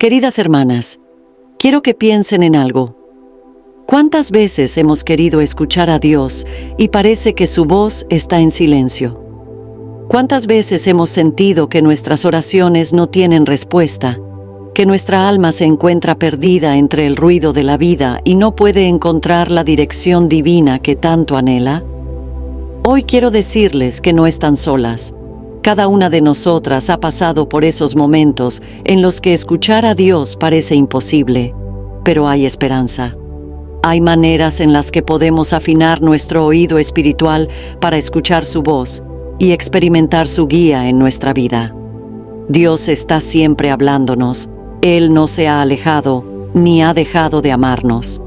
Queridas hermanas, quiero que piensen en algo. ¿Cuántas veces hemos querido escuchar a Dios y parece que su voz está en silencio? ¿Cuántas veces hemos sentido que nuestras oraciones no tienen respuesta, que nuestra alma se encuentra perdida entre el ruido de la vida y no puede encontrar la dirección divina que tanto anhela? Hoy quiero decirles que no están solas. Cada una de nosotras ha pasado por esos momentos en los que escuchar a Dios parece imposible, pero hay esperanza. Hay maneras en las que podemos afinar nuestro oído espiritual para escuchar su voz y experimentar su guía en nuestra vida. Dios está siempre hablándonos. Él no se ha alejado ni ha dejado de amarnos.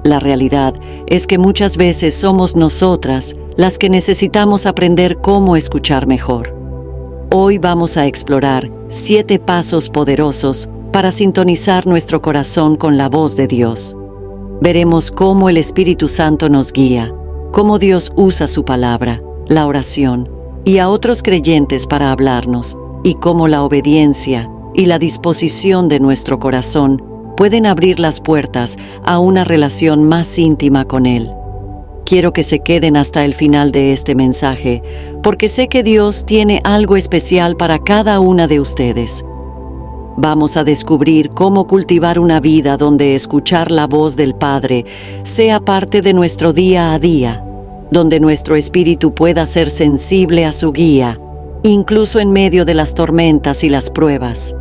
La realidad es que muchas veces somos nosotras las que necesitamos aprender cómo escuchar mejor. Hoy vamos a explorar 7 pasos poderosos para sintonizar nuestro corazón con la voz de Dios. Veremos cómo el Espíritu Santo nos guía, cómo Dios usa su palabra, la oración y a otros creyentes para hablarnos, y cómo la obediencia y la disposición de nuestro corazón pueden abrir las puertas a una relación más íntima con Él. Quiero que se queden hasta el final de este mensaje, porque sé que Dios tiene algo especial para cada una de ustedes. Vamos a descubrir cómo cultivar una vida donde escuchar la voz del Padre sea parte de nuestro día a día, donde nuestro espíritu pueda ser sensible a su guía, incluso en medio de las tormentas y las pruebas.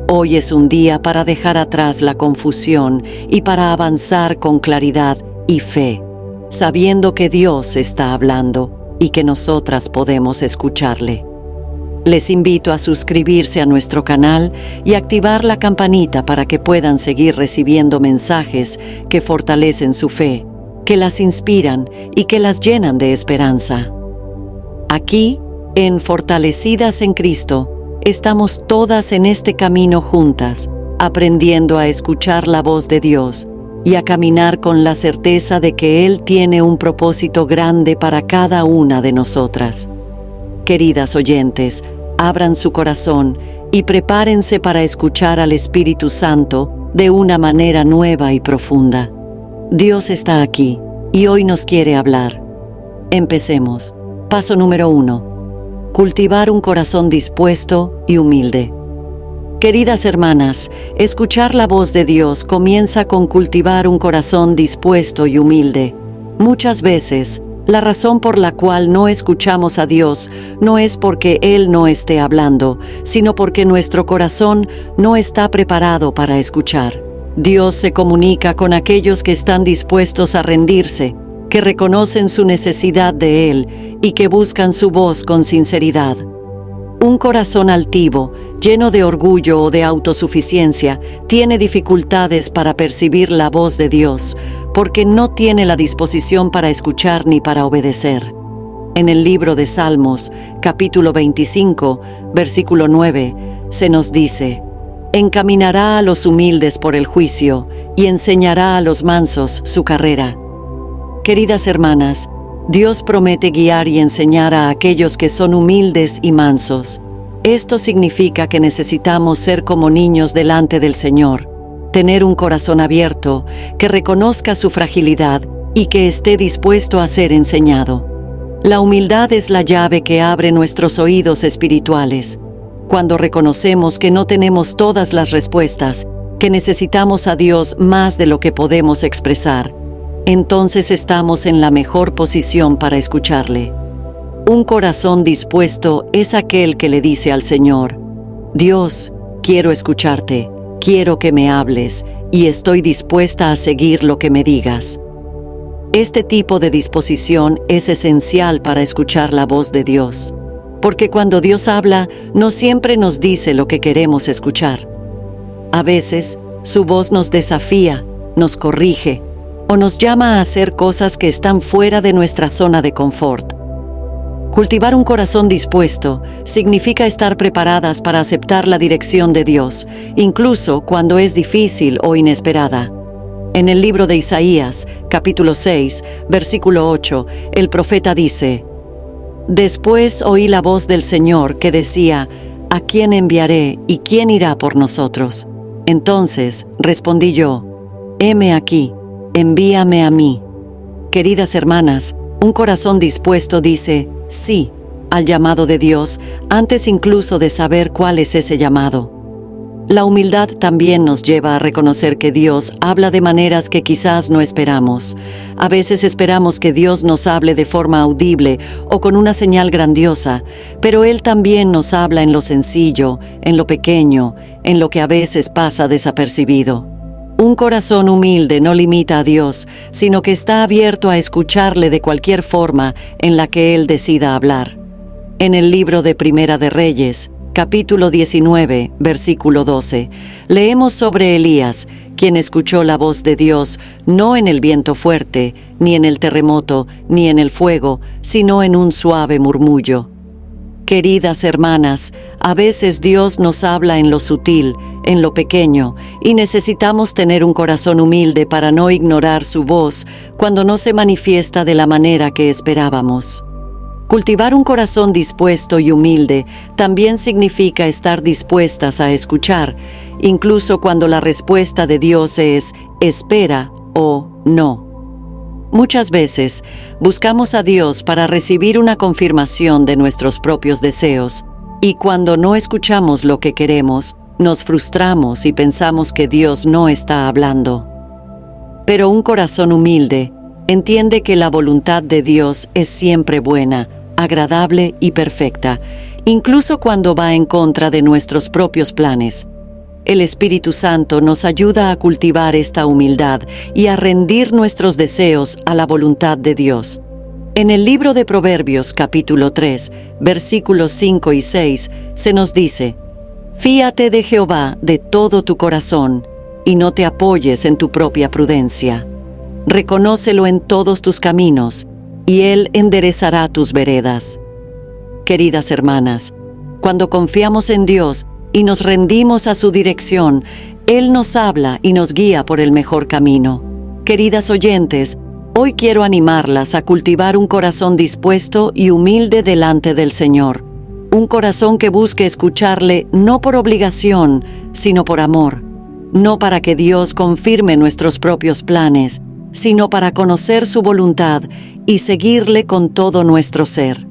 Hoy es un día para dejar atrás la confusión y para avanzar con claridad y fe, sabiendo que Dios está hablando y que nosotras podemos escucharle. Les invito a suscribirse a nuestro canal y activar la campanita para que puedan seguir recibiendo mensajes que fortalecen su fe, que las inspiran y que las llenan de esperanza. Aquí, en Fortalecidas en Cristo, estamos todas en este camino juntas, aprendiendo a escuchar la voz de Dios y a caminar con la certeza de que Él tiene un propósito grande para cada una de nosotras. Queridas oyentes, abran su corazón y prepárense para escuchar al Espíritu Santo de una manera nueva y profunda. Dios está aquí y hoy nos quiere hablar. Empecemos. Paso número 1. Cultivar un corazón dispuesto y humilde. Queridas hermanas, escuchar la voz de Dios comienza con cultivar un corazón dispuesto y humilde. Muchas veces, la razón por la cual no escuchamos a Dios no es porque Él no esté hablando, sino porque nuestro corazón no está preparado para escuchar. Dios se comunica con aquellos que están dispuestos a rendirse, que reconocen su necesidad de Él y que buscan su voz con sinceridad. Un corazón altivo, lleno de orgullo o de autosuficiencia, tiene dificultades para percibir la voz de Dios, porque no tiene la disposición para escuchar ni para obedecer. En el libro de Salmos, capítulo 25, versículo 9, se nos dice: «Encaminará a los humildes por el juicio y enseñará a los mansos su carrera». Queridas hermanas, Dios promete guiar y enseñar a aquellos que son humildes y mansos. Esto significa que necesitamos ser como niños delante del Señor, tener un corazón abierto, que reconozca su fragilidad y que esté dispuesto a ser enseñado. La humildad es la llave que abre nuestros oídos espirituales. Cuando reconocemos que no tenemos todas las respuestas, que necesitamos a Dios más de lo que podemos expresar, entonces estamos en la mejor posición para escucharle. Un corazón dispuesto es aquel que le dice al Señor: «Dios, quiero escucharte, quiero que me hables, y estoy dispuesta a seguir lo que me digas». Este tipo de disposición es esencial para escuchar la voz de Dios, porque cuando Dios habla, no siempre nos dice lo que queremos escuchar. A veces, su voz nos desafía, nos corrige, o nos llama a hacer cosas que están fuera de nuestra zona de confort. Cultivar un corazón dispuesto significa estar preparadas para aceptar la dirección de Dios, incluso cuando es difícil o inesperada. En el libro de Isaías, capítulo 6, versículo 8, el profeta dice: «Después oí la voz del Señor que decía: ¿A quién enviaré y quién irá por nosotros? Entonces respondí yo: heme aquí, envíame a mí. Queridas hermanas, un corazón dispuesto dice sí al llamado de Dios antes incluso de saber cuál es ese llamado. La humildad también nos lleva a reconocer que Dios habla de maneras que quizás no esperamos. A veces esperamos que Dios nos hable de forma audible o con una señal grandiosa, pero Él también nos habla en lo sencillo, en lo pequeño, en lo que a veces pasa desapercibido. Un corazón humilde no limita a Dios, sino que está abierto a escucharle de cualquier forma en la que Él decida hablar. En el libro de Primera de Reyes, capítulo 19, versículo 12, leemos sobre Elías, quien escuchó la voz de Dios no en el viento fuerte, ni en el terremoto, ni en el fuego, sino en un suave murmullo. Queridas hermanas, a veces Dios nos habla en lo sutil, en lo pequeño, y necesitamos tener un corazón humilde para no ignorar su voz cuando no se manifiesta de la manera que esperábamos. Cultivar un corazón dispuesto y humilde también significa estar dispuestas a escuchar, incluso cuando la respuesta de Dios es espera o no. Muchas veces buscamos a Dios para recibir una confirmación de nuestros propios deseos, y cuando no escuchamos lo que queremos, nos frustramos y pensamos que Dios no está hablando. Pero un corazón humilde entiende que la voluntad de Dios es siempre buena, agradable y perfecta, incluso cuando va en contra de nuestros propios planes. El Espíritu Santo nos ayuda a cultivar esta humildad y a rendir nuestros deseos a la voluntad de Dios. En el libro de Proverbios, capítulo 3, versículos 5 y 6, se nos dice: «Fíate de Jehová de todo tu corazón, y no te apoyes en tu propia prudencia. Reconócelo en todos tus caminos, y Él enderezará tus veredas». Queridas hermanas, cuando confiamos en Dios y nos rendimos a su dirección, Él nos habla y nos guía por el mejor camino. Queridas oyentes, hoy quiero animarlas a cultivar un corazón dispuesto y humilde delante del Señor. Un corazón que busque escucharle no por obligación, sino por amor. No para que Dios confirme nuestros propios planes, sino para conocer su voluntad y seguirle con todo nuestro ser.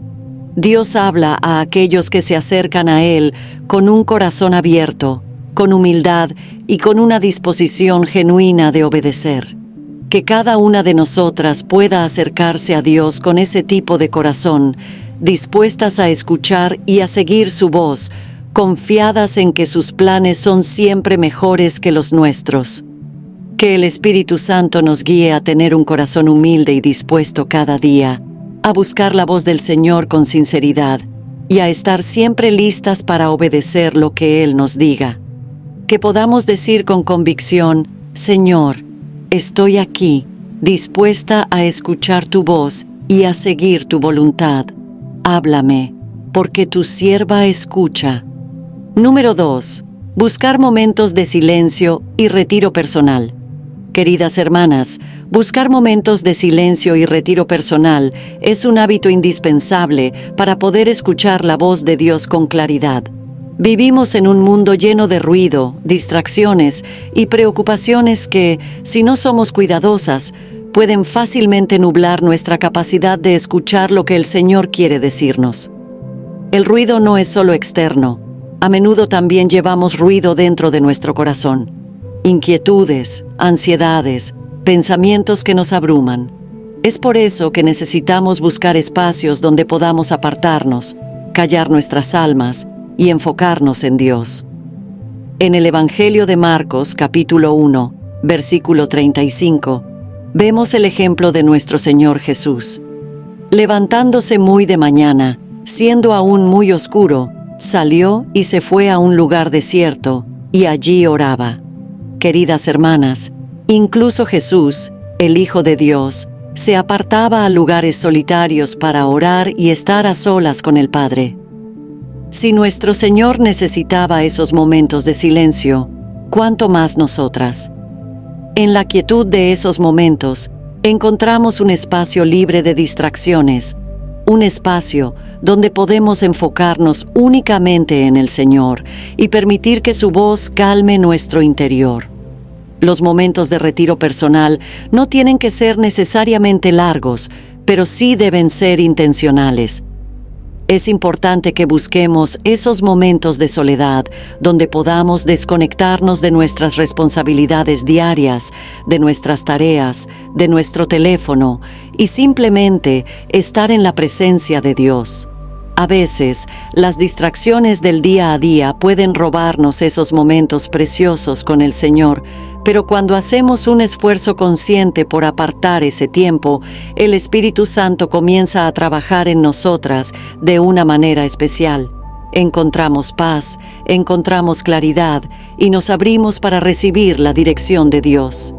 Dios habla a aquellos que se acercan a Él con un corazón abierto, con humildad y con una disposición genuina de obedecer. Que cada una de nosotras pueda acercarse a Dios con ese tipo de corazón, dispuestas a escuchar y a seguir su voz, confiadas en que sus planes son siempre mejores que los nuestros. Que el Espíritu Santo nos guíe a tener un corazón humilde y dispuesto cada día, a buscar la voz del Señor con sinceridad y a estar siempre listas para obedecer lo que Él nos diga. Que podamos decir con convicción: Señor, estoy aquí, dispuesta a escuchar tu voz y a seguir tu voluntad. Háblame, porque tu sierva escucha. Número 2. Buscar momentos de silencio y retiro personal. Queridas hermanas, buscar momentos de silencio y retiro personal es un hábito indispensable para poder escuchar la voz de Dios con claridad. Vivimos en un mundo lleno de ruido, distracciones y preocupaciones que, si no somos cuidadosas, pueden fácilmente nublar nuestra capacidad de escuchar lo que el Señor quiere decirnos. El ruido no es solo externo, a menudo también llevamos ruido dentro de nuestro corazón. Inquietudes, ansiedades, pensamientos que nos abruman. Es por eso que necesitamos buscar espacios donde podamos apartarnos, callar nuestras almas y enfocarnos en Dios. En el Evangelio de Marcos, capítulo 1, versículo 35, vemos el ejemplo de nuestro Señor Jesús. Levantándose muy de mañana, siendo aún muy oscuro, salió y se fue a un lugar desierto, y allí oraba. Queridas hermanas, incluso Jesús, el Hijo de Dios, se apartaba a lugares solitarios para orar y estar a solas con el Padre. Si nuestro Señor necesitaba esos momentos de silencio, ¿cuánto más nosotras? En la quietud de esos momentos, encontramos un espacio libre de distracciones, un espacio donde podemos enfocarnos únicamente en el Señor y permitir que su voz calme nuestro interior. Los momentos de retiro personal no tienen que ser necesariamente largos, pero sí deben ser intencionales. Es importante que busquemos esos momentos de soledad donde podamos desconectarnos de nuestras responsabilidades diarias, de nuestras tareas, de nuestro teléfono y simplemente estar en la presencia de Dios. A veces, las distracciones del día a día pueden robarnos esos momentos preciosos con el Señor, pero cuando hacemos un esfuerzo consciente por apartar ese tiempo, el Espíritu Santo comienza a trabajar en nosotras de una manera especial. Encontramos paz, encontramos claridad y nos abrimos para recibir la dirección de Dios.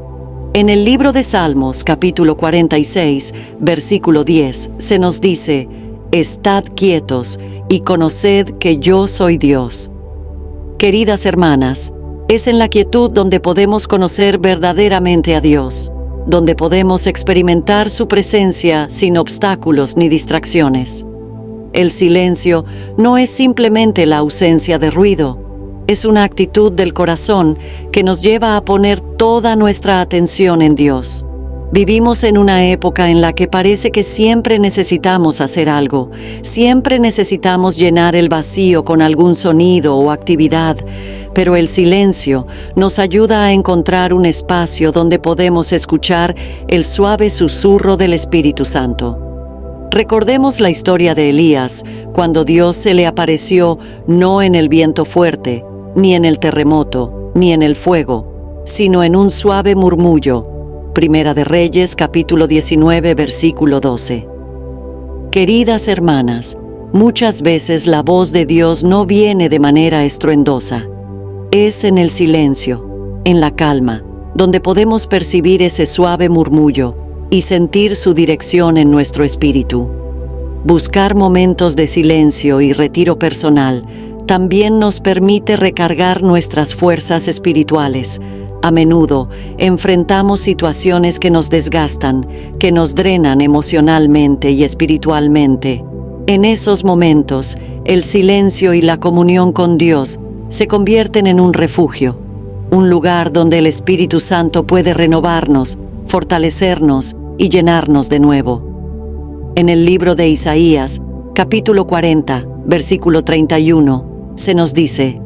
En el libro de Salmos, capítulo 46, versículo 10, se nos dice: «Estad quietos y conoced que yo soy Dios». Queridas hermanas, es en la quietud donde podemos conocer verdaderamente a Dios, donde podemos experimentar su presencia sin obstáculos ni distracciones. El silencio no es simplemente la ausencia de ruido, es una actitud del corazón que nos lleva a poner toda nuestra atención en Dios. Vivimos en una época en la que parece que siempre necesitamos hacer algo, siempre necesitamos llenar el vacío con algún sonido o actividad, pero el silencio nos ayuda a encontrar un espacio donde podemos escuchar el suave susurro del Espíritu Santo. Recordemos la historia de Elías, cuando Dios se le apareció no en el viento fuerte, ni en el terremoto, ni en el fuego, sino en un suave murmullo. Primera de Reyes, capítulo 19, versículo 12. Queridas hermanas, muchas veces la voz de Dios no viene de manera estruendosa. Es en el silencio, en la calma, donde podemos percibir ese suave murmullo y sentir su dirección en nuestro espíritu. Buscar momentos de silencio y retiro personal también nos permite recargar nuestras fuerzas espirituales. A menudo enfrentamos situaciones que nos desgastan, que nos drenan emocionalmente y espiritualmente. En esos momentos, el silencio y la comunión con Dios se convierten en un refugio, un lugar donde el Espíritu Santo puede renovarnos, fortalecernos y llenarnos de nuevo. En el libro de Isaías, capítulo 40, versículo 31, se nos dice: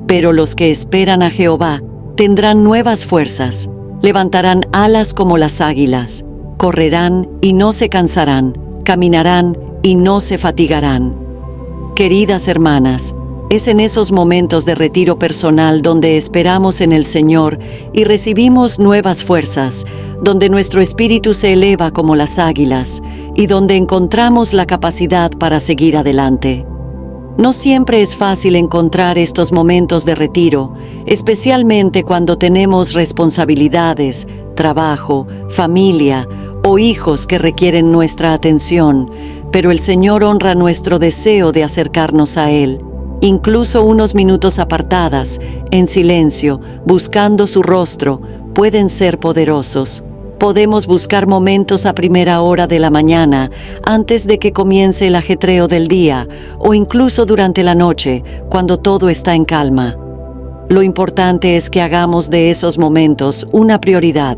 «Pero los que esperan a Jehová tendrán nuevas fuerzas, levantarán alas como las águilas, correrán y no se cansarán, caminarán y no se fatigarán». Queridas hermanas, es en esos momentos de retiro personal donde esperamos en el Señor y recibimos nuevas fuerzas, donde nuestro espíritu se eleva como las águilas y donde encontramos la capacidad para seguir adelante. No siempre es fácil encontrar estos momentos de retiro, especialmente cuando tenemos responsabilidades, trabajo, familia o hijos que requieren nuestra atención, pero el Señor honra nuestro deseo de acercarnos a Él. Incluso unos minutos apartadas, en silencio, buscando su rostro, pueden ser poderosos. Podemos buscar momentos a primera hora de la mañana, antes de que comience el ajetreo del día, o incluso durante la noche, cuando todo está en calma. Lo importante es que hagamos de esos momentos una prioridad,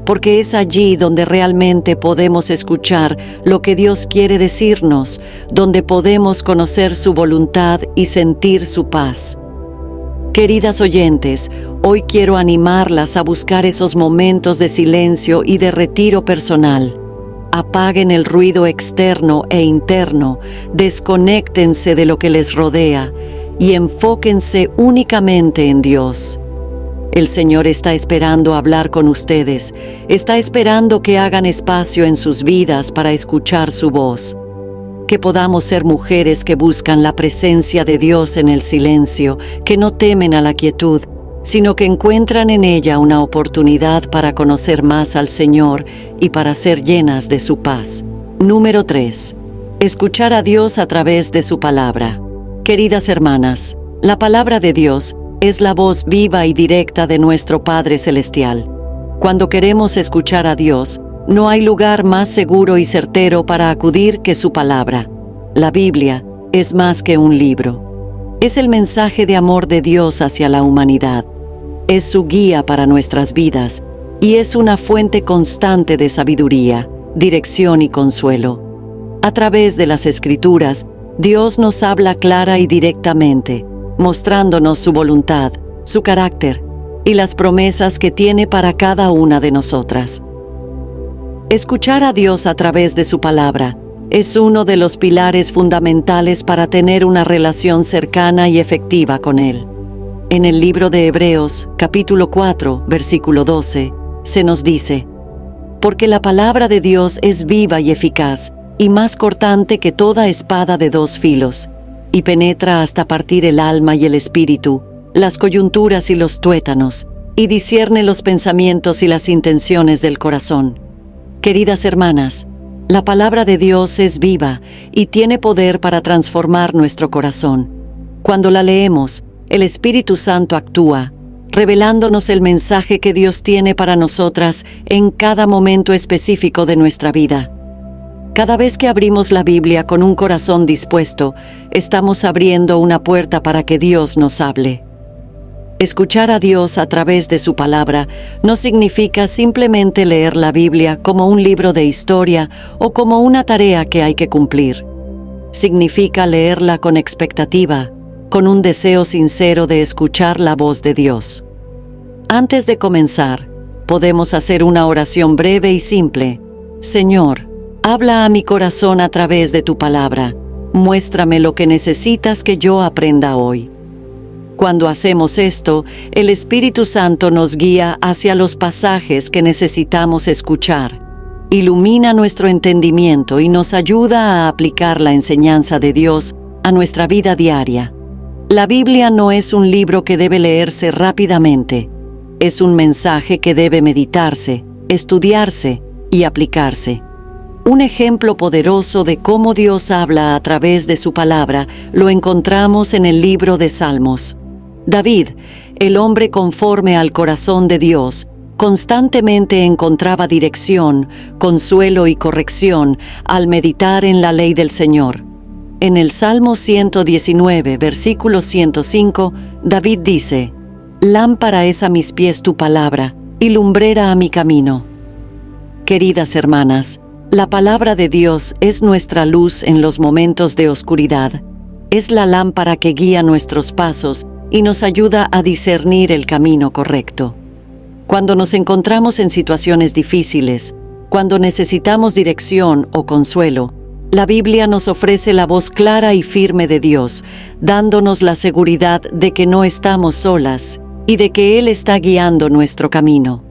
porque es allí donde realmente podemos escuchar lo que Dios quiere decirnos, donde podemos conocer su voluntad y sentir su paz. Queridas oyentes, hoy quiero animarlas a buscar esos momentos de silencio y de retiro personal. Apaguen el ruido externo e interno, desconéctense de lo que les rodea y enfóquense únicamente en Dios. El Señor está esperando hablar con ustedes, está esperando que hagan espacio en sus vidas para escuchar su voz. Que podamos ser mujeres que buscan la presencia de Dios en el silencio, que no temen a la quietud, sino que encuentran en ella una oportunidad para conocer más al Señor y para ser llenas de su paz. Número 3. Escuchar a Dios a través de su palabra. Queridas hermanas, la palabra de Dios es la voz viva y directa de nuestro Padre Celestial. Cuando queremos escuchar a Dios, no hay lugar más seguro y certero para acudir que su palabra. La Biblia es más que un libro. Es el mensaje de amor de Dios hacia la humanidad. Es su guía para nuestras vidas y es una fuente constante de sabiduría, dirección y consuelo. A través de las Escrituras, Dios nos habla clara y directamente, mostrándonos su voluntad, su carácter y las promesas que tiene para cada una de nosotras. Escuchar a Dios a través de su palabra es uno de los pilares fundamentales para tener una relación cercana y efectiva con Él. En el libro de Hebreos, capítulo 4, versículo 12, se nos dice: «Porque la palabra de Dios es viva y eficaz, y más cortante que toda espada de dos filos, y penetra hasta partir el alma y el espíritu, las coyunturas y los tuétanos, y discierne los pensamientos y las intenciones del corazón». Queridas hermanas, la palabra de Dios es viva y tiene poder para transformar nuestro corazón. Cuando la leemos, el Espíritu Santo actúa, revelándonos el mensaje que Dios tiene para nosotras en cada momento específico de nuestra vida. Cada vez que abrimos la Biblia con un corazón dispuesto, estamos abriendo una puerta para que Dios nos hable. Escuchar a Dios a través de su palabra no significa simplemente leer la Biblia como un libro de historia o como una tarea que hay que cumplir. Significa leerla con expectativa, con un deseo sincero de escuchar la voz de Dios. Antes de comenzar, podemos hacer una oración breve y simple. Señor, habla a mi corazón a través de tu palabra. Muéstrame lo que necesitas que yo aprenda hoy. Cuando hacemos esto, el Espíritu Santo nos guía hacia los pasajes que necesitamos escuchar, ilumina nuestro entendimiento y nos ayuda a aplicar la enseñanza de Dios a nuestra vida diaria. La Biblia no es un libro que debe leerse rápidamente, es un mensaje que debe meditarse, estudiarse y aplicarse. Un ejemplo poderoso de cómo Dios habla a través de su palabra lo encontramos en el libro de Salmos. David, el hombre conforme al corazón de Dios, constantemente encontraba dirección, consuelo y corrección al meditar en la ley del Señor. En el Salmo 119, versículo 105, David dice: «Lámpara es a mis pies tu palabra, y lumbrera a mi camino». Queridas hermanas, la palabra de Dios es nuestra luz en los momentos de oscuridad. Es la lámpara que guía nuestros pasos y nos ayuda a discernir el camino correcto. Cuando nos encontramos en situaciones difíciles, cuando necesitamos dirección o consuelo, la Biblia nos ofrece la voz clara y firme de Dios, dándonos la seguridad de que no estamos solas y de que Él está guiando nuestro camino.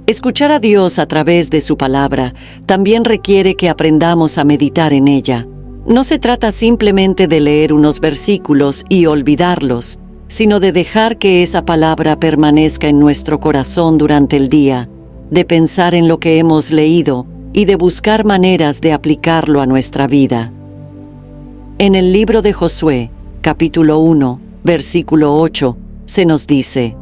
Escuchar a Dios a través de su palabra también requiere que aprendamos a meditar en ella. No se trata simplemente de leer unos versículos y olvidarlos, sino de dejar que esa palabra permanezca en nuestro corazón durante el día, de pensar en lo que hemos leído y de buscar maneras de aplicarlo a nuestra vida. En el libro de Josué, capítulo 1, versículo 8, se nos dice: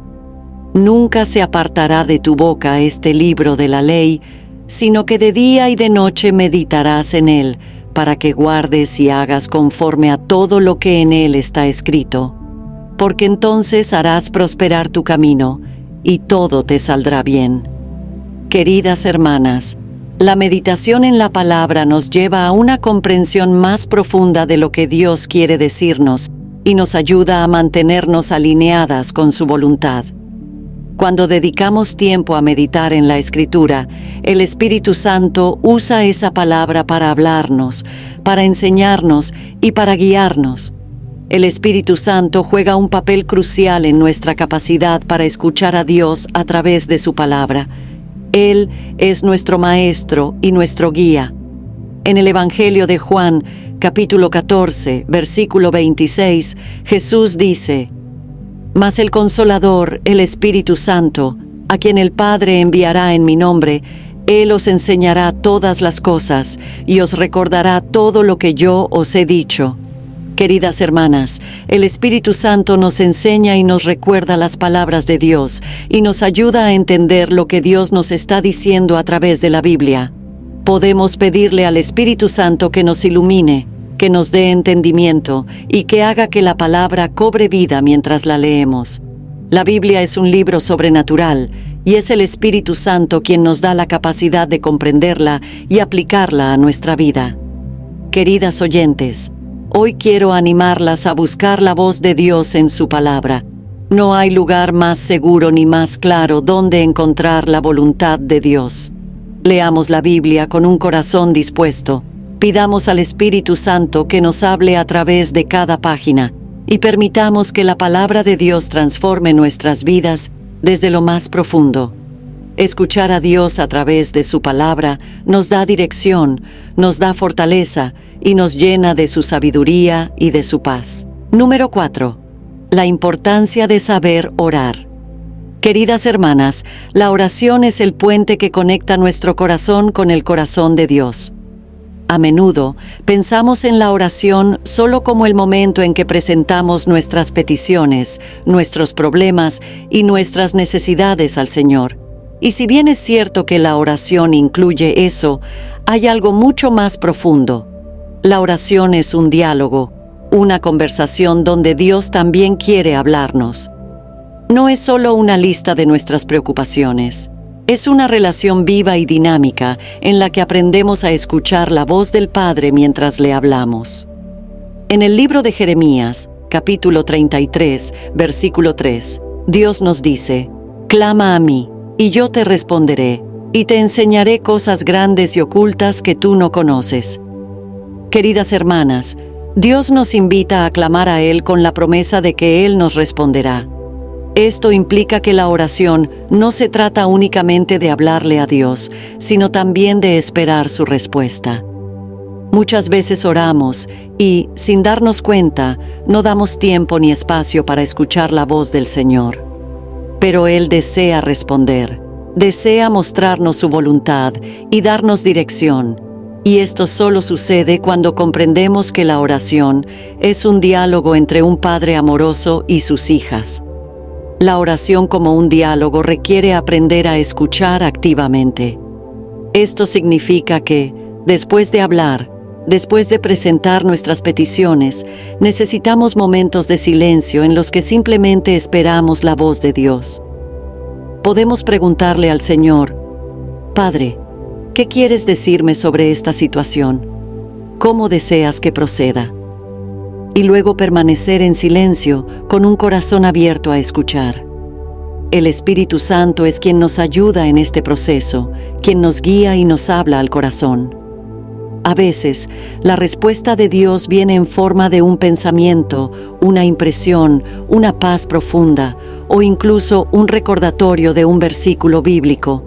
«Nunca se apartará de tu boca este libro de la ley, sino que de día y de noche meditarás en él, para que guardes y hagas conforme a todo lo que en él está escrito. Porque entonces harás prosperar tu camino, y todo te saldrá bien». Queridas hermanas, la meditación en la palabra nos lleva a una comprensión más profunda de lo que Dios quiere decirnos y nos ayuda a mantenernos alineadas con su voluntad. Cuando dedicamos tiempo a meditar en la Escritura, el Espíritu Santo usa esa palabra para hablarnos, para enseñarnos y para guiarnos. El Espíritu Santo juega un papel crucial en nuestra capacidad para escuchar a Dios a través de su palabra. Él es nuestro Maestro y nuestro guía. En el Evangelio de Juan, capítulo 14, versículo 26, Jesús dice: «Mas el Consolador, el Espíritu Santo, a quien el Padre enviará en mi nombre, Él os enseñará todas las cosas y os recordará todo lo que yo os he dicho». Queridas hermanas, el Espíritu Santo nos enseña y nos recuerda las palabras de Dios y nos ayuda a entender lo que Dios nos está diciendo a través de la Biblia. Podemos pedirle al Espíritu Santo que nos ilumine, que nos dé entendimiento y que haga que la palabra cobre vida mientras la leemos. La Biblia es un libro sobrenatural y es el Espíritu Santo quien nos da la capacidad de comprenderla y aplicarla a nuestra vida. Queridas oyentes, hoy quiero animarlas a buscar la voz de Dios en su palabra. No hay lugar más seguro ni más claro donde encontrar la voluntad de Dios. Leamos la Biblia con un corazón dispuesto. Pidamos al Espíritu Santo que nos hable a través de cada página y permitamos que la palabra de Dios transforme nuestras vidas desde lo más profundo. Escuchar a Dios a través de su palabra nos da dirección, nos da fortaleza y nos llena de su sabiduría y de su paz. Número 4. La importancia de saber orar. Queridas hermanas, la oración es el puente que conecta nuestro corazón con el corazón de Dios. A menudo pensamos en la oración solo como el momento en que presentamos nuestras peticiones, nuestros problemas y nuestras necesidades al Señor. Y si bien es cierto que la oración incluye eso, hay algo mucho más profundo. La oración es un diálogo, una conversación donde Dios también quiere hablarnos. No es solo una lista de nuestras preocupaciones. Es una relación viva y dinámica en la que aprendemos a escuchar la voz del Padre mientras le hablamos. En el libro de Jeremías, capítulo 33, versículo 3, Dios nos dice: «Clama a mí, y yo te responderé, y te enseñaré cosas grandes y ocultas que tú no conoces». Queridas hermanas, Dios nos invita a clamar a Él con la promesa de que Él nos responderá. Esto implica que la oración no se trata únicamente de hablarle a Dios, sino también de esperar su respuesta. Muchas veces oramos y, sin darnos cuenta, no damos tiempo ni espacio para escuchar la voz del Señor. Pero Él desea responder, desea mostrarnos su voluntad y darnos dirección. Y esto solo sucede cuando comprendemos que la oración es un diálogo entre un padre amoroso y sus hijas. La oración como un diálogo requiere aprender a escuchar activamente. Esto significa que, después de hablar, después de presentar nuestras peticiones, necesitamos momentos de silencio en los que simplemente esperamos la voz de Dios. Podemos preguntarle al Señor: «Padre, ¿qué quieres decirme sobre esta situación? ¿Cómo deseas que proceda?». Y luego permanecer en silencio con un corazón abierto a escuchar. El Espíritu Santo es quien nos ayuda en este proceso, quien nos guía y nos habla al corazón. A veces, la respuesta de Dios viene en forma de un pensamiento, una impresión, una paz profunda o incluso un recordatorio de un versículo bíblico.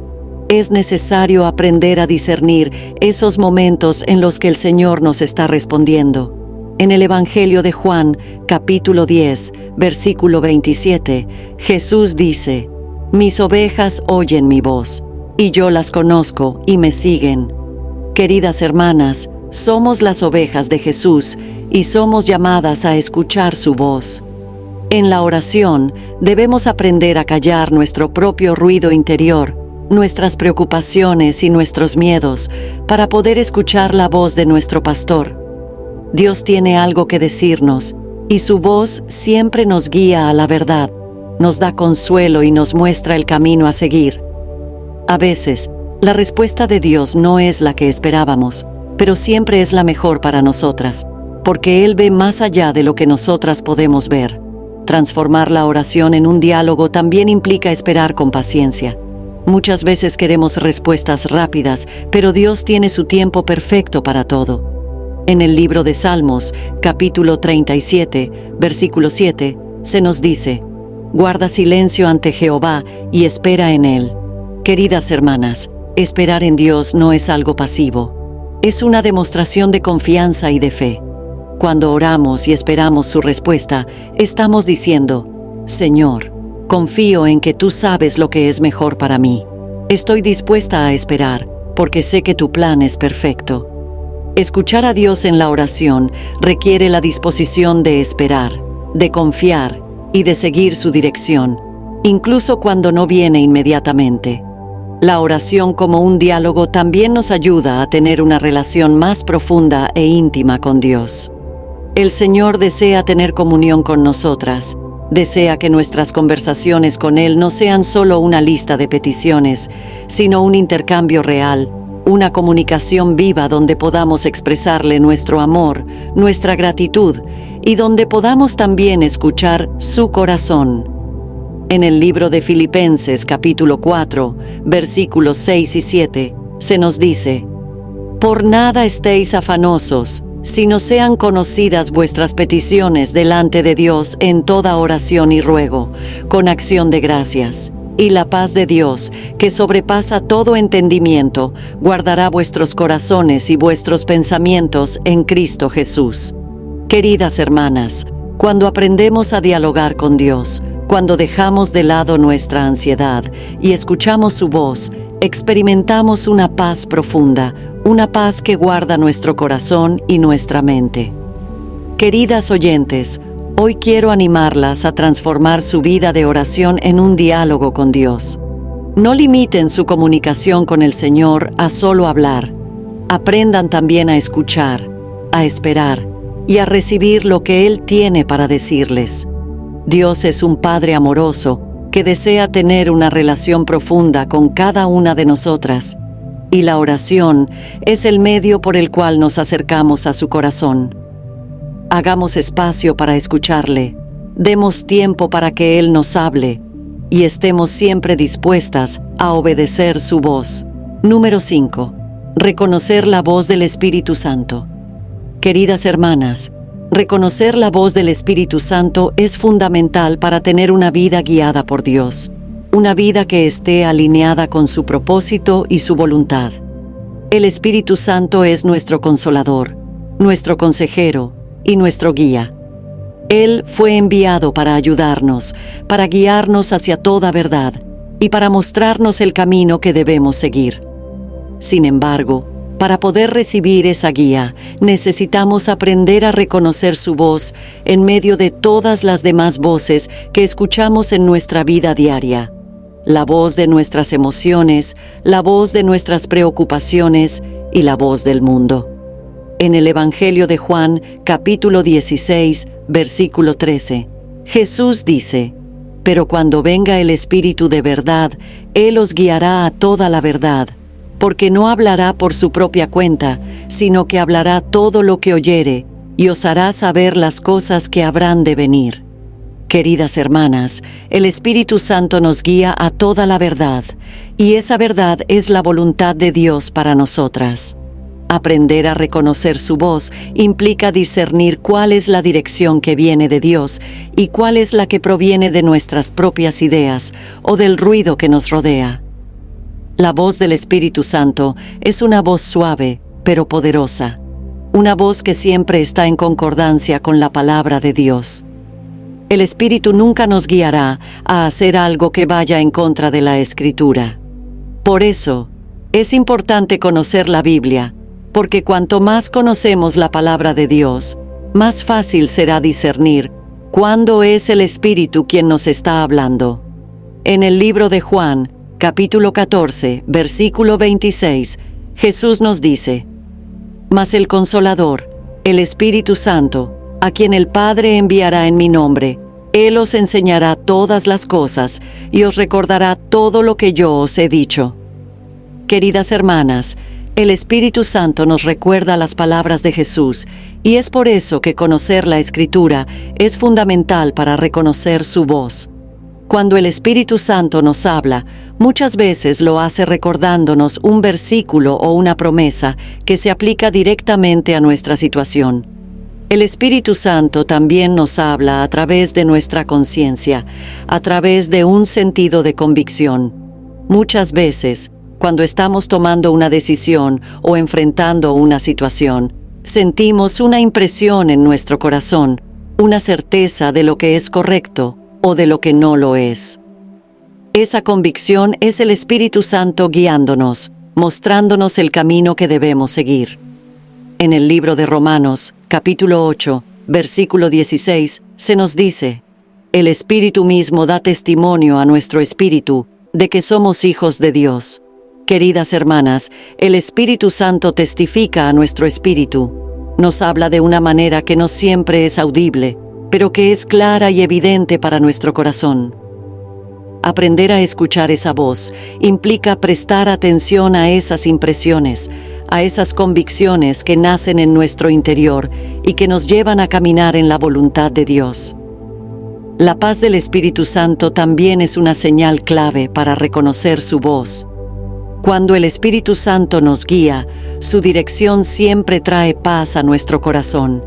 Es necesario aprender a discernir esos momentos en los que el Señor nos está respondiendo. En el Evangelio de Juan, capítulo 10, versículo 27, Jesús dice: «Mis ovejas oyen mi voz, y yo las conozco y me siguen». Queridas hermanas, somos las ovejas de Jesús y somos llamadas a escuchar su voz. En la oración, debemos aprender a callar nuestro propio ruido interior, nuestras preocupaciones y nuestros miedos, para poder escuchar la voz de nuestro pastor. Dios tiene algo que decirnos, y su voz siempre nos guía a la verdad, nos da consuelo y nos muestra el camino a seguir. A veces, la respuesta de Dios no es la que esperábamos, pero siempre es la mejor para nosotras, porque Él ve más allá de lo que nosotras podemos ver. Transformar la oración en un diálogo también implica esperar con paciencia. Muchas veces queremos respuestas rápidas, pero Dios tiene su tiempo perfecto para todo. En el libro de Salmos, capítulo 37, versículo 7, se nos dice: «Guarda silencio ante Jehová y espera en Él». Queridas hermanas, esperar en Dios no es algo pasivo. Es una demostración de confianza y de fe. Cuando oramos y esperamos su respuesta, estamos diciendo: «Señor, confío en que tú sabes lo que es mejor para mí. Estoy dispuesta a esperar, porque sé que tu plan es perfecto». Escuchar a Dios en la oración requiere la disposición de esperar, de confiar y de seguir su dirección, incluso cuando no viene inmediatamente. La oración como un diálogo también nos ayuda a tener una relación más profunda e íntima con Dios. El Señor desea tener comunión con nosotras. Desea que nuestras conversaciones con Él no sean solo una lista de peticiones, sino un intercambio real, una comunicación viva donde podamos expresarle nuestro amor, nuestra gratitud y donde podamos también escuchar su corazón. En el libro de Filipenses capítulo 4, versículos 6 y 7, se nos dice: «Por nada estéis afanosos, sino sean conocidas vuestras peticiones delante de Dios en toda oración y ruego, con acción de gracias. Y la paz de Dios, que sobrepasa todo entendimiento, guardará vuestros corazones y vuestros pensamientos en Cristo Jesús». Queridas hermanas, cuando aprendemos a dialogar con Dios, cuando dejamos de lado nuestra ansiedad y escuchamos su voz, experimentamos una paz profunda, una paz que guarda nuestro corazón y nuestra mente. Queridas oyentes, hoy quiero animarlas a transformar su vida de oración en un diálogo con Dios. No limiten su comunicación con el Señor a solo hablar. Aprendan también a escuchar, a esperar y a recibir lo que Él tiene para decirles. Dios es un Padre amoroso que desea tener una relación profunda con cada una de nosotras, y la oración es el medio por el cual nos acercamos a su corazón. Hagamos espacio para escucharle, demos tiempo para que Él nos hable, y estemos siempre dispuestas a obedecer su voz. Número 5. Reconocer la voz del Espíritu Santo. Queridas hermanas, reconocer la voz del Espíritu Santo es fundamental para tener una vida guiada por Dios, una vida que esté alineada con su propósito y su voluntad. El Espíritu Santo es nuestro consolador, nuestro consejero y nuestro guía. Él fue enviado para ayudarnos, para guiarnos hacia toda verdad y para mostrarnos el camino que debemos seguir. Sin embargo, para poder recibir esa guía, necesitamos aprender a reconocer su voz en medio de todas las demás voces que escuchamos en nuestra vida diaria. La voz de nuestras emociones, la voz de nuestras preocupaciones y la voz del mundo. En el Evangelio de Juan, capítulo 16, versículo 13, Jesús dice: «Pero cuando venga el Espíritu de verdad, Él os guiará a toda la verdad, porque no hablará por su propia cuenta, sino que hablará todo lo que oyere, y os hará saber las cosas que habrán de venir». Queridas hermanas, el Espíritu Santo nos guía a toda la verdad, y esa verdad es la voluntad de Dios para nosotras. Aprender a reconocer su voz implica discernir cuál es la dirección que viene de Dios y cuál es la que proviene de nuestras propias ideas o del ruido que nos rodea. La voz del Espíritu Santo es una voz suave, pero poderosa, una voz que siempre está en concordancia con la palabra de Dios. El Espíritu nunca nos guiará a hacer algo que vaya en contra de la Escritura. Por eso, es importante conocer la Biblia, porque cuanto más conocemos la palabra de Dios, más fácil será discernir cuándo es el Espíritu quien nos está hablando. En el libro de Juan, capítulo 14, versículo 26, Jesús nos dice: «Mas el Consolador, el Espíritu Santo, a quien el Padre enviará en mi nombre, Él os enseñará todas las cosas y os recordará todo lo que yo os he dicho». Queridas hermanas, el Espíritu Santo nos recuerda las palabras de Jesús, y es por eso que conocer la Escritura es fundamental para reconocer su voz. Cuando el Espíritu Santo nos habla, muchas veces lo hace recordándonos un versículo o una promesa que se aplica directamente a nuestra situación. El Espíritu Santo también nos habla a través de nuestra conciencia, a través de un sentido de convicción. Muchas veces, cuando estamos tomando una decisión o enfrentando una situación, sentimos una impresión en nuestro corazón, una certeza de lo que es correcto o de lo que no lo es. Esa convicción es el Espíritu Santo guiándonos, mostrándonos el camino que debemos seguir. En el libro de Romanos, capítulo 8, versículo 16, se nos dice: «El Espíritu mismo da testimonio a nuestro espíritu de que somos hijos de Dios». Queridas hermanas, el Espíritu Santo testifica a nuestro espíritu. Nos habla de una manera que no siempre es audible, pero que es clara y evidente para nuestro corazón. Aprender a escuchar esa voz implica prestar atención a esas impresiones, a esas convicciones que nacen en nuestro interior y que nos llevan a caminar en la voluntad de Dios. La paz del Espíritu Santo también es una señal clave para reconocer su voz. Cuando el Espíritu Santo nos guía, su dirección siempre trae paz a nuestro corazón.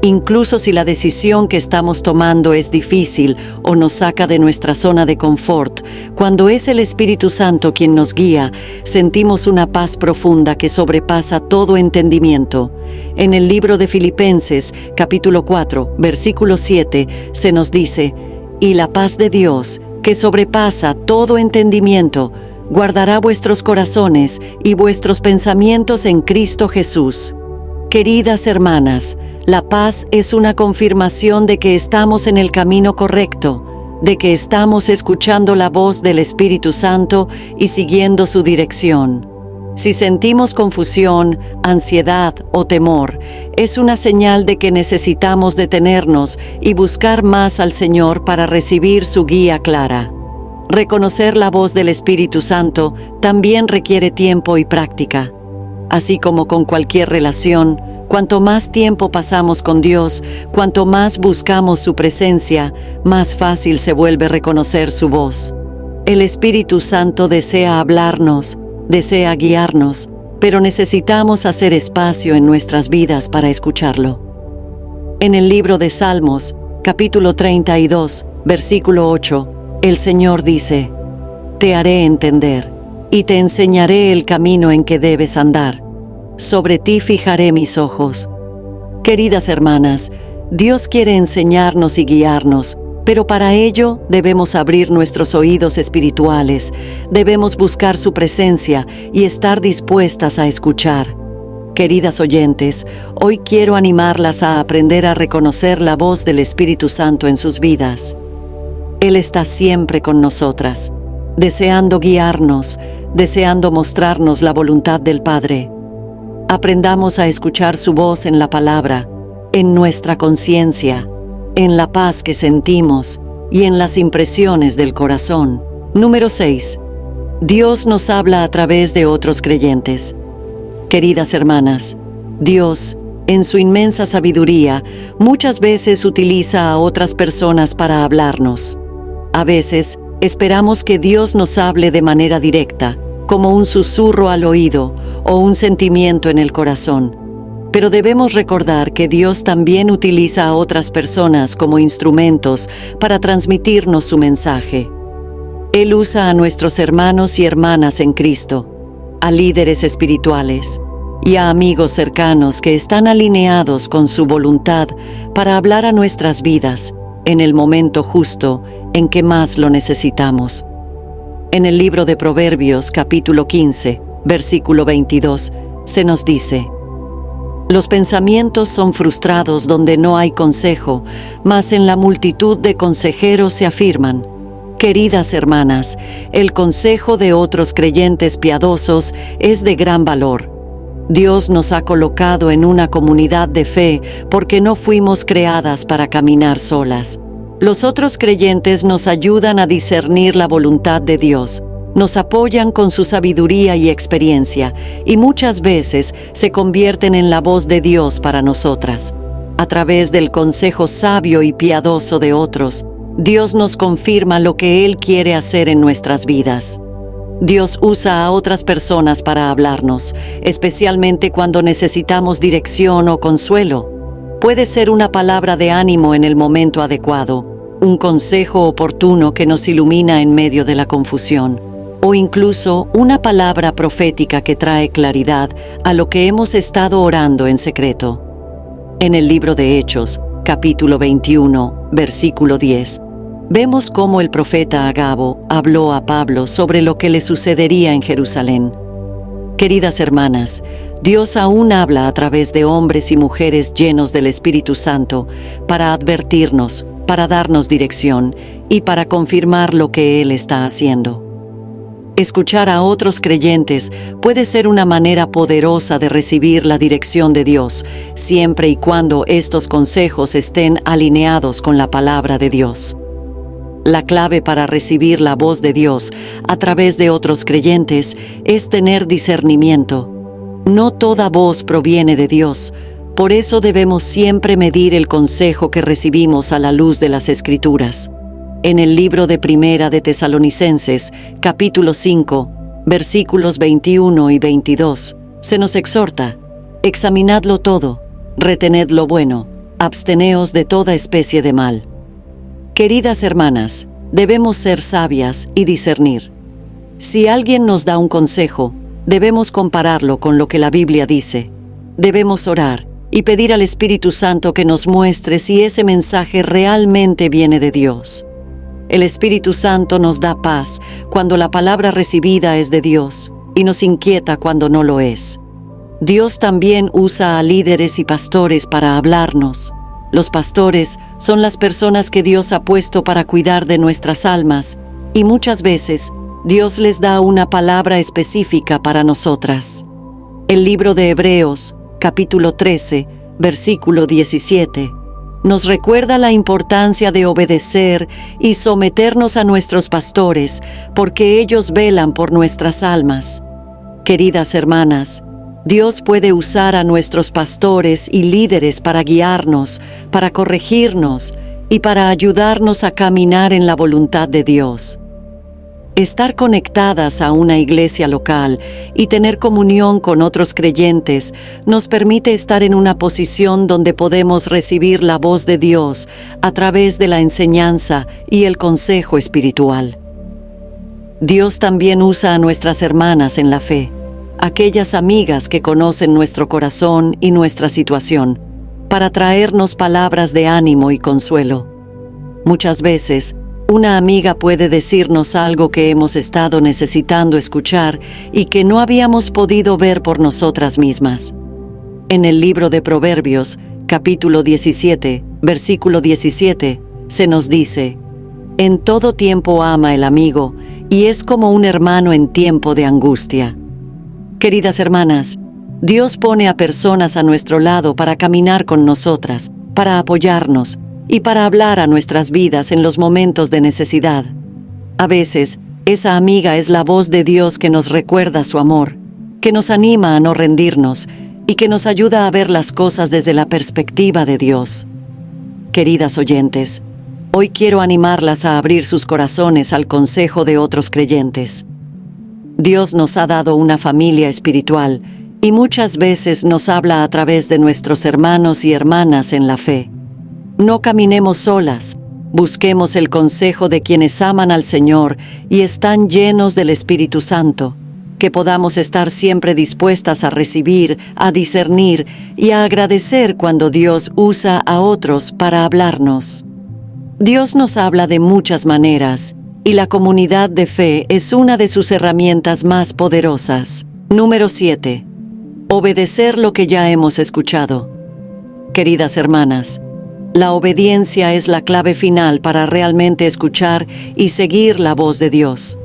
Incluso si la decisión que estamos tomando es difícil o nos saca de nuestra zona de confort, cuando es el Espíritu Santo quien nos guía, sentimos una paz profunda que sobrepasa todo entendimiento. En el libro de Filipenses, capítulo 4, versículo 7, se nos dice: «Y la paz de Dios, que sobrepasa todo entendimiento, guardará vuestros corazones y vuestros pensamientos en Cristo Jesús». Queridas hermanas, la paz es una confirmación de que estamos en el camino correcto, de que estamos escuchando la voz del Espíritu Santo y siguiendo su dirección. Si sentimos confusión, ansiedad o temor, es una señal de que necesitamos detenernos y buscar más al Señor para recibir su guía clara. Reconocer la voz del Espíritu Santo también requiere tiempo y práctica. Así como con cualquier relación, cuanto más tiempo pasamos con Dios, cuanto más buscamos su presencia, más fácil se vuelve reconocer su voz. El Espíritu Santo desea hablarnos, desea guiarnos, pero necesitamos hacer espacio en nuestras vidas para escucharlo. En el libro de Salmos, capítulo 32, versículo 8, el Señor dice: «Te haré entender y te enseñaré el camino en que debes andar. Sobre ti fijaré mis ojos». Queridas hermanas, Dios quiere enseñarnos y guiarnos, pero para ello debemos abrir nuestros oídos espirituales, debemos buscar su presencia y estar dispuestas a escuchar. Queridas oyentes, hoy quiero animarlas a aprender a reconocer la voz del Espíritu Santo en sus vidas. Él está siempre con nosotras, deseando guiarnos, deseando mostrarnos la voluntad del Padre. Aprendamos a escuchar su voz en la palabra, en nuestra conciencia, en la paz que sentimos y en las impresiones del corazón. Número 6. Dios nos habla a través de otros creyentes. Queridas hermanas, Dios, en su inmensa sabiduría, muchas veces utiliza a otras personas para hablarnos. A veces, esperamos que Dios nos hable de manera directa, como un susurro al oído o un sentimiento en el corazón. Pero debemos recordar que Dios también utiliza a otras personas como instrumentos para transmitirnos su mensaje. Él usa a nuestros hermanos y hermanas en Cristo, a líderes espirituales y a amigos cercanos que están alineados con su voluntad para hablar a nuestras vidas en el momento justo en que más lo necesitamos. En el libro de Proverbios, capítulo 15, versículo 22, se nos dice: «Los pensamientos son frustrados donde no hay consejo, mas en la multitud de consejeros se afirman». Queridas hermanas, el consejo de otros creyentes piadosos es de gran valor. Dios nos ha colocado en una comunidad de fe porque no fuimos creadas para caminar solas. Los otros creyentes nos ayudan a discernir la voluntad de Dios, nos apoyan con su sabiduría y experiencia, y muchas veces se convierten en la voz de Dios para nosotras. A través del consejo sabio y piadoso de otros, Dios nos confirma lo que Él quiere hacer en nuestras vidas. Dios usa a otras personas para hablarnos, especialmente cuando necesitamos dirección o consuelo. Puede ser una palabra de ánimo en el momento adecuado, un consejo oportuno que nos ilumina en medio de la confusión, o incluso una palabra profética que trae claridad a lo que hemos estado orando en secreto. En el libro de Hechos, capítulo 21, versículo 10, vemos cómo el profeta Agabo habló a Pablo sobre lo que le sucedería en Jerusalén. Queridas hermanas, Dios aún habla a través de hombres y mujeres llenos del Espíritu Santo para advertirnos, para darnos dirección y para confirmar lo que Él está haciendo. Escuchar a otros creyentes puede ser una manera poderosa de recibir la dirección de Dios, siempre y cuando estos consejos estén alineados con la palabra de Dios. La clave para recibir la voz de Dios a través de otros creyentes es tener discernimiento. No toda voz proviene de Dios, por eso debemos siempre medir el consejo que recibimos a la luz de las Escrituras. En el libro de Primera de Tesalonicenses, capítulo 5, versículos 21 y 22, se nos exhorta: examinadlo todo, retened lo bueno, absteneos de toda especie de mal. Queridas hermanas, debemos ser sabias y discernir. Si alguien nos da un consejo, debemos compararlo con lo que la Biblia dice. Debemos orar y pedir al Espíritu Santo que nos muestre si ese mensaje realmente viene de Dios. El Espíritu Santo nos da paz cuando la palabra recibida es de Dios y nos inquieta cuando no lo es. Dios también usa a líderes y pastores para hablarnos. Los pastores son las personas que Dios ha puesto para cuidar de nuestras almas, y muchas veces Dios les da una palabra específica para nosotras. El libro de Hebreos, capítulo 13, versículo 17, nos recuerda la importancia de obedecer y someternos a nuestros pastores, porque ellos velan por nuestras almas. Queridas hermanas, Dios puede usar a nuestros pastores y líderes para guiarnos, para corregirnos y para ayudarnos a caminar en la voluntad de Dios. Estar conectadas a una iglesia local y tener comunión con otros creyentes nos permite estar en una posición donde podemos recibir la voz de Dios a través de la enseñanza y el consejo espiritual. Dios también usa a nuestras hermanas en la fe, aquellas amigas que conocen nuestro corazón y nuestra situación, para traernos palabras de ánimo y consuelo. Muchas veces, una amiga puede decirnos algo que hemos estado necesitando escuchar y que no habíamos podido ver por nosotras mismas. En el libro de Proverbios, capítulo 17, versículo 17, se nos dice: en todo tiempo ama el amigo, y es como un hermano en tiempo de angustia. Queridas hermanas, Dios pone a personas a nuestro lado para caminar con nosotras, para apoyarnos y para hablar a nuestras vidas en los momentos de necesidad. A veces, esa amiga es la voz de Dios que nos recuerda su amor, que nos anima a no rendirnos y que nos ayuda a ver las cosas desde la perspectiva de Dios. Queridas oyentes, hoy quiero animarlas a abrir sus corazones al consejo de otros creyentes. Dios nos ha dado una familia espiritual y muchas veces nos habla a través de nuestros hermanos y hermanas en la fe. No caminemos solas, busquemos el consejo de quienes aman al Señor y están llenos del Espíritu Santo, que podamos estar siempre dispuestas a recibir, a discernir y a agradecer cuando Dios usa a otros para hablarnos. Dios nos habla de muchas maneras, y la comunidad de fe es una de sus herramientas más poderosas. Número 7. Obedecer lo que ya hemos escuchado. Queridas hermanas, la obediencia es la clave final para realmente escuchar y seguir la voz de Dios.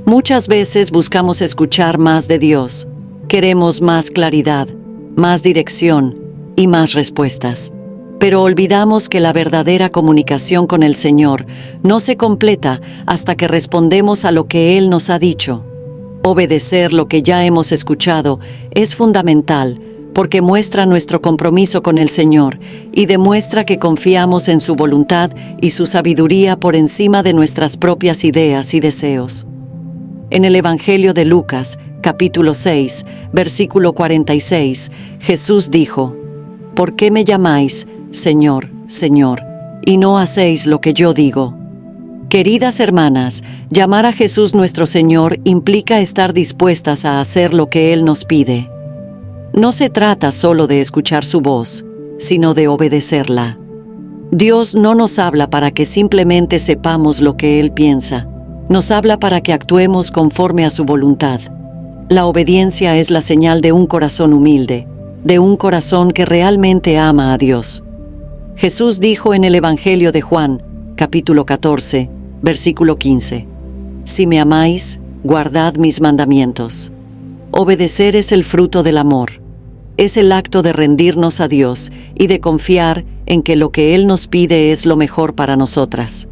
Muchas veces buscamos escuchar más de Dios. Queremos más claridad, más dirección y más respuestas. Pero olvidamos que la verdadera comunicación con el Señor no se completa hasta que respondemos a lo que Él nos ha dicho. Obedecer lo que ya hemos escuchado es fundamental porque muestra nuestro compromiso con el Señor y demuestra que confiamos en su voluntad y su sabiduría por encima de nuestras propias ideas y deseos. En el Evangelio de Lucas, capítulo 6, versículo 46, Jesús dijo: ¿por qué me llamáis Señor, Señor, y no hacéis lo que yo digo? Queridas hermanas, llamar a Jesús nuestro Señor implica estar dispuestas a hacer lo que Él nos pide. No se trata solo de escuchar su voz, sino de obedecerla. Dios no nos habla para que simplemente sepamos lo que Él piensa. Nos habla para que actuemos conforme a su voluntad. La obediencia es la señal de un corazón humilde, de un corazón que realmente ama a Dios. Jesús dijo en el Evangelio de Juan, capítulo 14, versículo 15: si me amáis, guardad mis mandamientos. Obedecer es el fruto del amor. Es el acto de rendirnos a Dios y de confiar en que lo que Él nos pide es lo mejor para nosotras.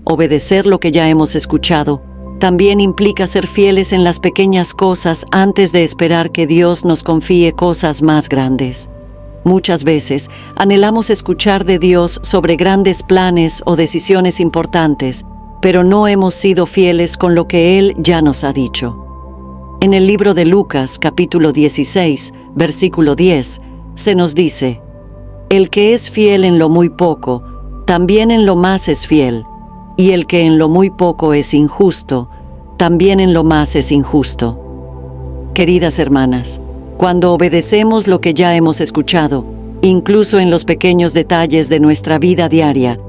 Obedecer lo que ya hemos escuchado también implica ser fieles en las pequeñas cosas antes de esperar que Dios nos confíe cosas más grandes. Muchas veces anhelamos escuchar de Dios sobre grandes planes o decisiones importantes, pero no hemos sido fieles con lo que Él ya nos ha dicho. En el libro de Lucas, capítulo 16, versículo 10, se nos dice: El que es fiel en lo muy poco, también en lo más es fiel, y el que en lo muy poco es injusto, también en lo más es injusto. Queridas hermanas, cuando obedecemos lo que ya hemos escuchado, incluso en los pequeños detalles de nuestra vida diaria,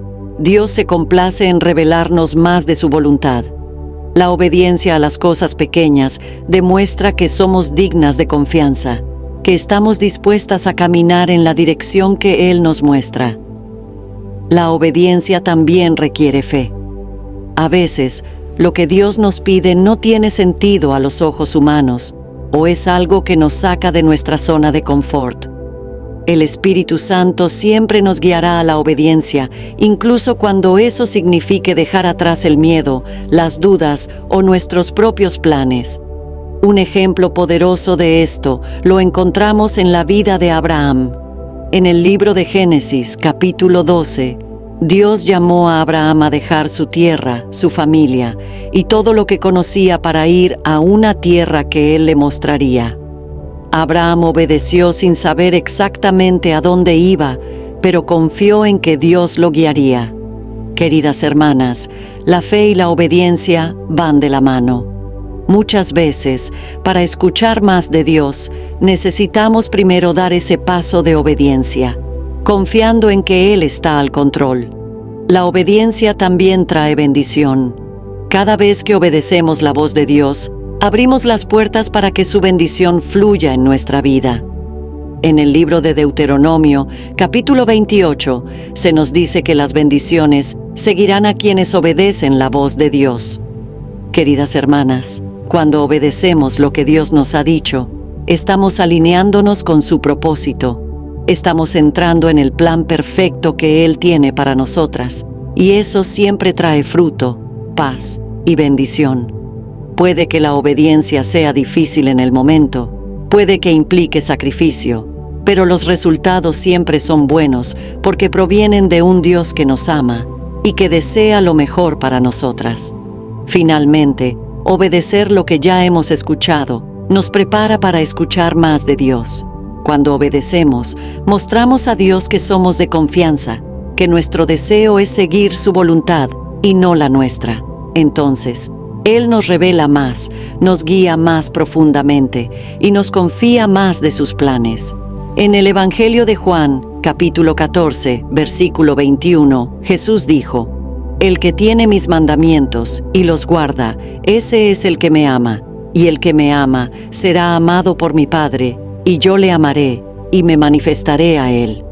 Dios se complace en revelarnos más de su voluntad. La obediencia a las cosas pequeñas demuestra que somos dignas de confianza, que estamos dispuestas a caminar en la dirección que Él nos muestra. La obediencia también requiere fe. A veces, lo que Dios nos pide no tiene sentido a los ojos humanos, o es algo que nos saca de nuestra zona de confort. El Espíritu Santo siempre nos guiará a la obediencia, incluso cuando eso signifique dejar atrás el miedo, las dudas o nuestros propios planes. Un ejemplo poderoso de esto lo encontramos en la vida de Abraham. En el libro de Génesis, capítulo 12, Dios llamó a Abraham a dejar su tierra, su familia y todo lo que conocía para ir a una tierra que Él le mostraría. Abraham obedeció sin saber exactamente a dónde iba, pero confió en que Dios lo guiaría. Queridas hermanas, la fe y la obediencia van de la mano. Muchas veces, para escuchar más de Dios, necesitamos primero dar ese paso de obediencia, confiando en que Él está al control. La obediencia también trae bendición. Cada vez que obedecemos la voz de Dios, abrimos las puertas para que su bendición fluya en nuestra vida. En el libro de Deuteronomio, capítulo 28, se nos dice que las bendiciones seguirán a quienes obedecen la voz de Dios. Queridas hermanas, cuando obedecemos lo que Dios nos ha dicho, estamos alineándonos con su propósito. Estamos entrando en el plan perfecto que Él tiene para nosotras, y eso siempre trae fruto, paz y bendición. Puede que la obediencia sea difícil en el momento, puede que implique sacrificio, pero los resultados siempre son buenos porque provienen de un Dios que nos ama y que desea lo mejor para nosotras. Finalmente, obedecer lo que ya hemos escuchado nos prepara para escuchar más de Dios. Cuando obedecemos, mostramos a Dios que somos de confianza, que nuestro deseo es seguir su voluntad y no la nuestra. Entonces, Él nos revela más, nos guía más profundamente y nos confía más de sus planes. En el Evangelio de Juan, capítulo 14, versículo 21, Jesús dijo: El que tiene mis mandamientos y los guarda, ese es el que me ama, y el que me ama será amado por mi Padre, y yo le amaré y me manifestaré a él.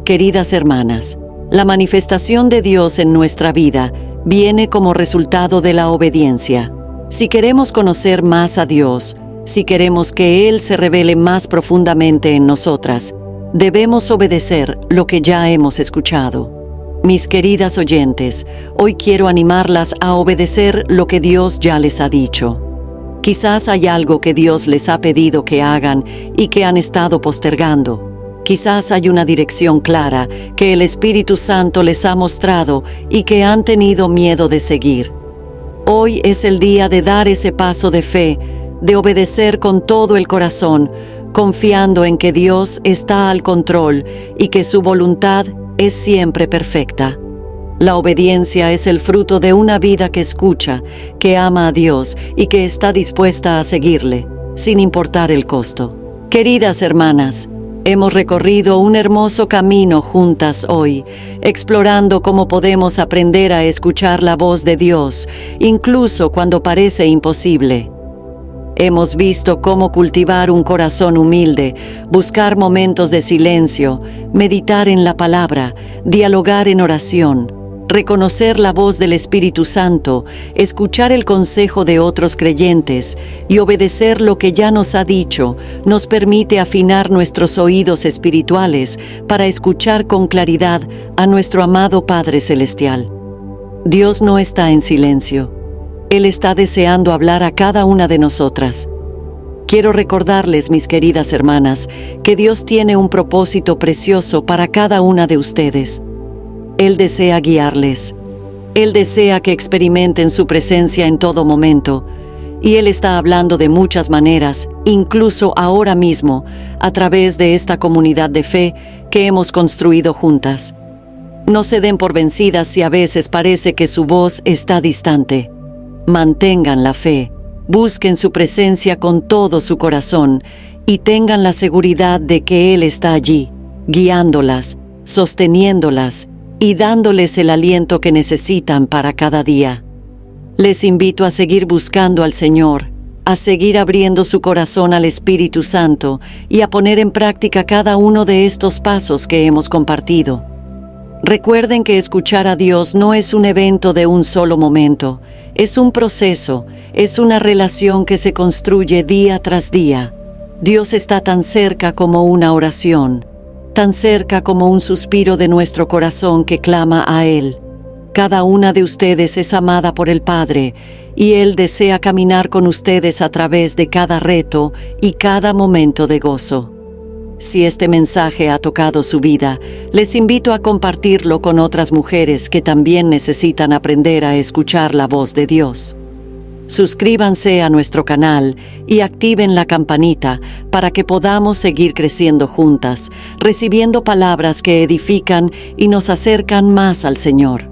Queridas hermanas, la manifestación de Dios en nuestra vida viene como resultado de la obediencia. Si queremos conocer más a Dios, si queremos que Él se revele más profundamente en nosotras, debemos obedecer lo que ya hemos escuchado. Mis queridas oyentes, hoy quiero animarlas a obedecer lo que Dios ya les ha dicho. Quizás hay algo que Dios les ha pedido que hagan y que han estado postergando. Quizás hay una dirección clara que el Espíritu Santo les ha mostrado y que han tenido miedo de seguir. Hoy es el día de dar ese paso de fe, de obedecer con todo el corazón, confiando en que Dios está al control y que su voluntad es siempre perfecta. La obediencia es el fruto de una vida que escucha, que ama a Dios y que está dispuesta a seguirle, sin importar el costo. Queridas hermanas, hemos recorrido un hermoso camino juntas hoy, explorando cómo podemos aprender a escuchar la voz de Dios, incluso cuando parece imposible. Hemos visto cómo cultivar un corazón humilde, buscar momentos de silencio, meditar en la palabra, dialogar en oración, Reconocer la voz del Espíritu Santo, escuchar el consejo de otros creyentes y obedecer lo que ya nos ha dicho, nos permite afinar nuestros oídos espirituales para escuchar con claridad a nuestro amado Padre Celestial. Dios no está en silencio. Él está deseando hablar a cada una de nosotras. Quiero recordarles, mis queridas hermanas, que Dios tiene un propósito precioso para cada una de ustedes. Él desea guiarles. Él desea que experimenten su presencia en todo momento. Y Él está hablando de muchas maneras, incluso ahora mismo, a través de esta comunidad de fe que hemos construido juntas. No se den por vencidas si a veces parece que su voz está distante. Mantengan la fe, busquen su presencia con todo su corazón y tengan la seguridad de que Él está allí, guiándolas, sosteniéndolas y dándoles el aliento que necesitan para cada día. Les invito a seguir buscando al Señor, a seguir abriendo su corazón al Espíritu Santo y a poner en práctica cada uno de estos pasos que hemos compartido. Recuerden que escuchar a Dios no es un evento de un solo momento, es un proceso, es una relación que se construye día tras día. Dios está tan cerca como una oración, tan cerca como un suspiro de nuestro corazón que clama a Él. Cada una de ustedes es amada por el Padre, y Él desea caminar con ustedes a través de cada reto y cada momento de gozo. Si este mensaje ha tocado su vida, les invito a compartirlo con otras mujeres que también necesitan aprender a escuchar la voz de Dios. Suscríbanse a nuestro canal y activen la campanita para que podamos seguir creciendo juntas, recibiendo palabras que edifican y nos acercan más al Señor.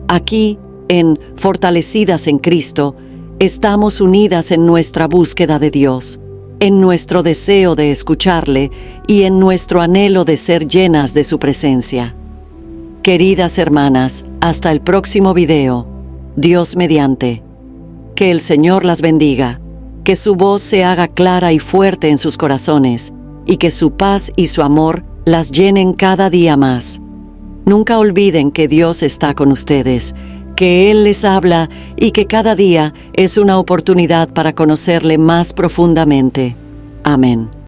Aquí, en Fortalecidas en Cristo, estamos unidas en nuestra búsqueda de Dios, en nuestro deseo de escucharle y en nuestro anhelo de ser llenas de su presencia. Queridas hermanas, hasta el próximo video. Dios mediante. Que el Señor las bendiga, que su voz se haga clara y fuerte en sus corazones, y que su paz y su amor las llenen cada día más. Nunca olviden que Dios está con ustedes, que Él les habla y que cada día es una oportunidad para conocerle más profundamente. Amén.